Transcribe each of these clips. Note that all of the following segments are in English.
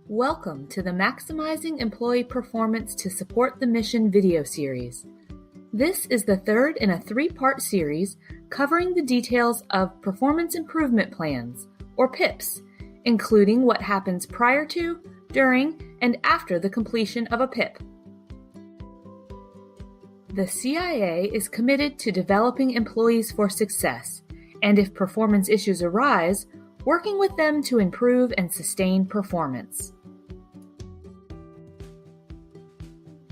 Welcome to the Maximizing Employee Performance to Support the Mission video series. This is the third in a three-part series covering the details of performance improvement plans, or PIPs, including what happens prior to, during, and after the completion of a PIP. The CIA is committed to developing employees for success, and if performance issues arise, working with them to improve and sustain performance.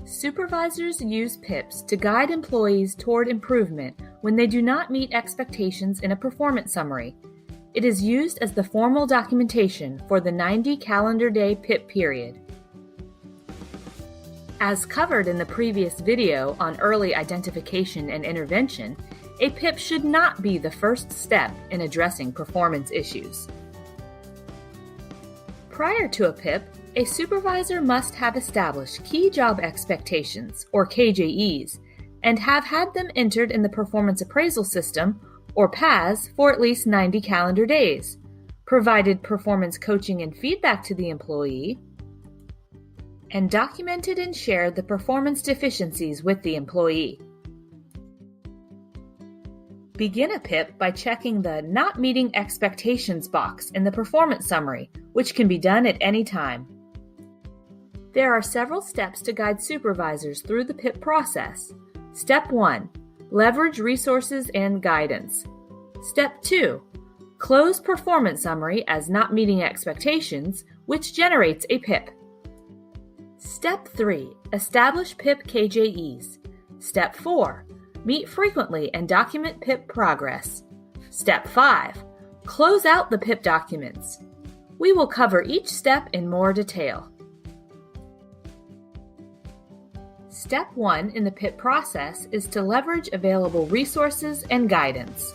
Supervisors use PIPs to guide employees toward improvement when they do not meet expectations in a performance summary. It is used as the formal documentation for the 90 calendar day PIP period. As covered in the previous video on early identification and intervention, a PIP should not be the first step in addressing performance issues. Prior to a PIP, a supervisor must have established key job expectations, or KJEs, and have had them entered in the Performance Appraisal System, or PAS, for at least 90 calendar days, provided performance coaching and feedback to the employee, and documented and shared the performance deficiencies with the employee. Begin a PIP by checking the Not Meeting Expectations box in the performance summary, which can be done at any time. There are several steps to guide supervisors through the PIP process. Step 1. Leverage resources and guidance. Step 2. Close performance summary as not meeting expectations, which generates a PIP. Step 3. Establish PIP KJEs. Step 4. Meet frequently and document PIP progress. Step 5. Close out the PIP documents. We will cover each step in more detail. Step 1 in the PIP process is to leverage available resources and guidance.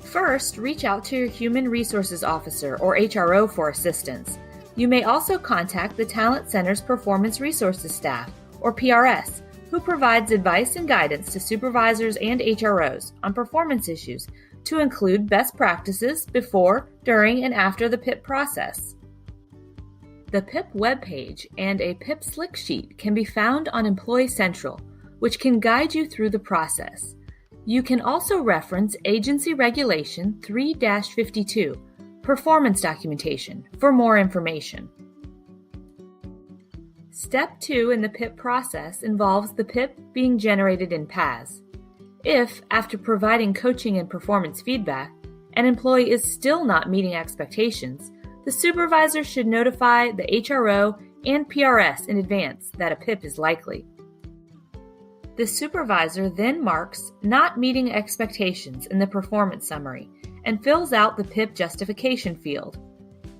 First, reach out to your Human Resources Officer or HRO for assistance. You may also contact the Talent Center's Performance Resources Staff, or PRS, who provides advice and guidance to supervisors and HROs on performance issues to include best practices before, during, and after the PIP process. The PIP webpage and a PIP slick sheet can be found on Employee Central, which can guide you through the process. You can also reference Agency Regulation 3-52, Performance Documentation, for more information. Step 2 in the PIP process involves the PIP being generated in PAS. If, after providing coaching and performance feedback, an employee is still not meeting expectations, the supervisor should notify the HRO and PRS in advance that a PIP is likely. The supervisor then marks not meeting expectations in the performance summary and fills out the PIP justification field.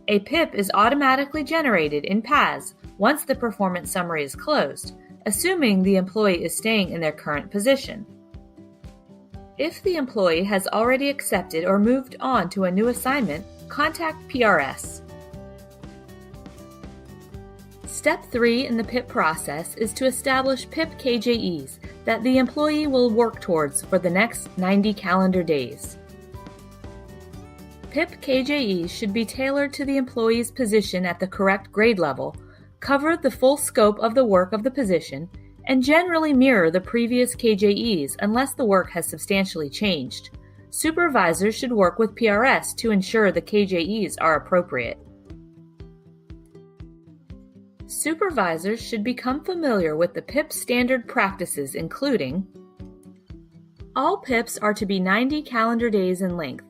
A PIP is automatically generated in PAS once the performance summary is closed, assuming the employee is staying in their current position. If the employee has already accepted or moved on to a new assignment, contact PRS. Step 3 in the PIP process is to establish PIP KJEs that the employee will work towards for the next 90 calendar days. PIP KJEs should be tailored to the employee's position at the correct grade level, cover the full scope of the work of the position, and generally mirror the previous KJEs unless the work has substantially changed. Supervisors should work with PRS to ensure the KJEs are appropriate. Supervisors should become familiar with the PIP standard practices, including: all PIPs are to be 90 calendar days in length.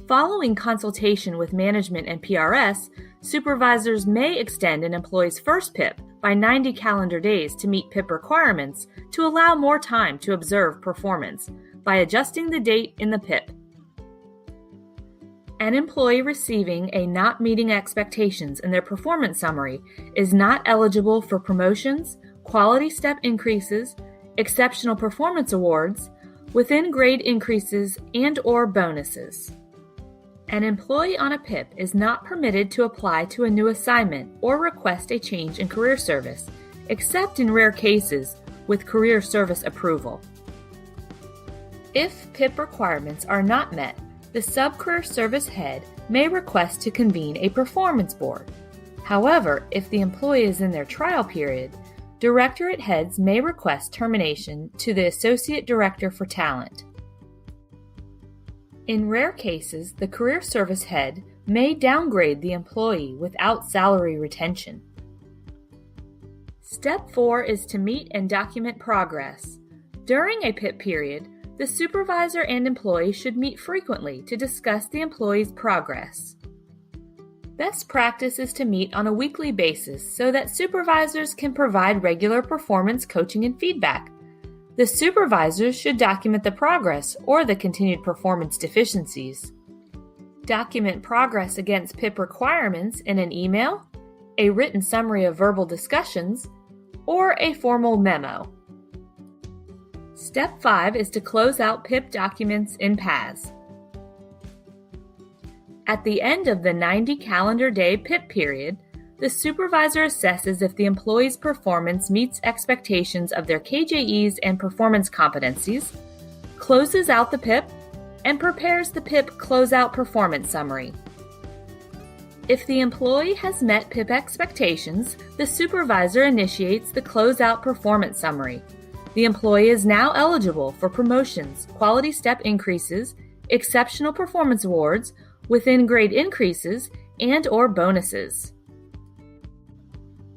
Following consultation with management and PRS, supervisors may extend an employee's first PIP by 90 calendar days to meet PIP requirements to allow more time to observe performance by adjusting the date in the PIP. An employee receiving a not meeting expectations in their performance summary is not eligible for promotions, quality step increases, exceptional performance awards, within grade increases, and/or bonuses. An employee on a PIP is not permitted to apply to a new assignment or request a change in career service, except in rare cases with career service approval. If PIP requirements are not met, the Sub-Career Service Head may request to convene a performance board. However, if the employee is in their trial period, directorate heads may request termination to the Associate Director for Talent. In rare cases, the Career Service Head may downgrade the employee without salary retention. Step 4 is to meet and document progress. During a PIP period, the supervisor and employee should meet frequently to discuss the employee's progress. Best practice is to meet on a weekly basis so that supervisors can provide regular performance coaching and feedback. The supervisors should document the progress or the continued performance deficiencies. Document progress against PIP requirements in an email, a written summary of verbal discussions, or a formal memo. Step 5 is to close out PIP documents in PAS. At the end of the 90 calendar day PIP period, the supervisor assesses if the employee's performance meets expectations of their KJEs and performance competencies, closes out the PIP, and prepares the PIP closeout performance summary. If the employee has met PIP expectations, the supervisor initiates the closeout performance summary. The employee is now eligible for promotions, quality step increases, exceptional performance awards, within grade increases, and/or bonuses.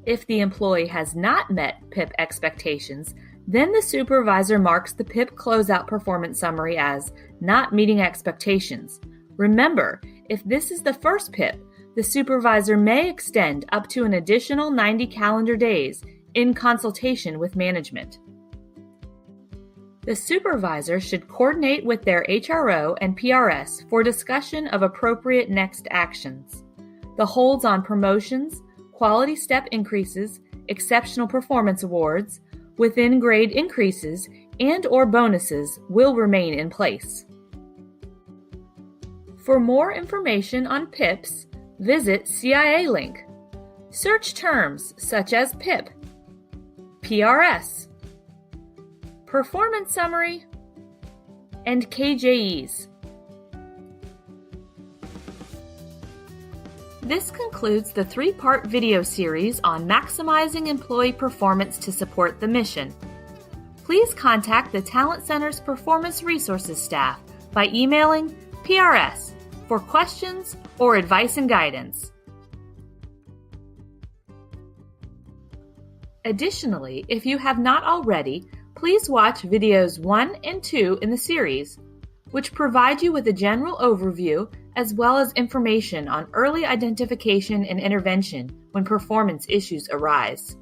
If the employee has not met PIP expectations, then the supervisor marks the PIP closeout performance summary as not meeting expectations. Remember, if this is the first PIP, the supervisor may extend up to an additional 90 calendar days in consultation with management. The supervisor should coordinate with their HRO and PRS for discussion of appropriate next actions. The holds on promotions, quality step increases, exceptional performance awards, within grade increases, and/or bonuses will remain in place. For more information on PIPs, visit CIA link. Search terms such as PIP, PRS, Performance Summary, and KJEs. This concludes the 3-part video series on maximizing employee performance to support the mission. Please contact the Talent Center's Performance Resources staff by emailing PRS for questions or advice and guidance. Additionally, if you have not already, please watch videos 1 and 2 in the series, which provide you with a general overview as well as information on early identification and intervention when performance issues arise.